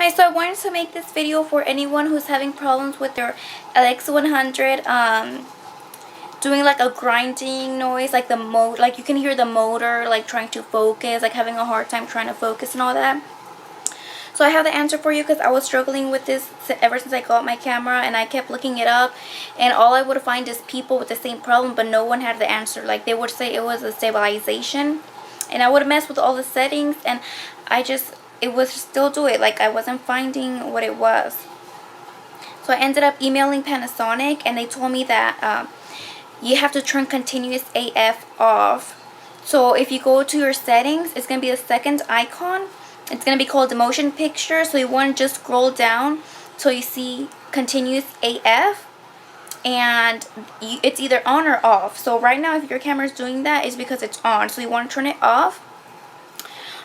Hi, so I wanted to make this video for anyone who's having problems with their LX100 doing like a grinding noise, like like you can hear the motor like trying to focus, like having a hard time trying to focus and all that. So I have the answer for you because I was struggling with this ever since I got my camera, and I kept looking it up, and all I would find is people with the same problem, but no one had the answer. Like they would say it was a stabilization, and I would mess with all the settings, and it would still do it. Like I wasn't finding what it was. So I ended up emailing Panasonic, and they told me that you have to turn continuous AF off. So if you go to your settings, it's going to be the second icon. It's going to be called the motion picture. So you want to just scroll down till you see continuous AF, and it's either on or off. So right now, if your camera is doing that, it's because it's on. So you want to turn it off.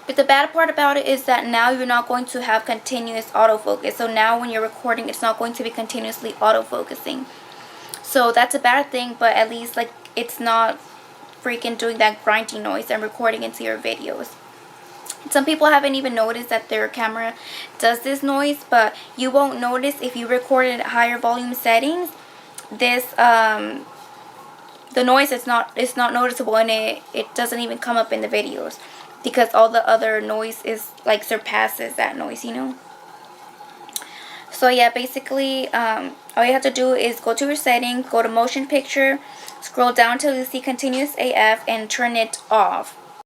But the bad part about it is that now you're not going to have continuous autofocus. So now when you're recording, it's not going to be continuously autofocusing. So that's a bad thing, but at least like it's not freaking doing that grinding noise and recording into your videos. Some people haven't even noticed that their camera does this noise, but you won't notice if you record it at higher volume settings. This the noise is not noticeable, and it doesn't even come up in the videos because all the other noise is like surpasses that noise, you know. So yeah, basically all you have to do is go to your settings, go to motion picture, scroll down till you see continuous AF, and turn it off.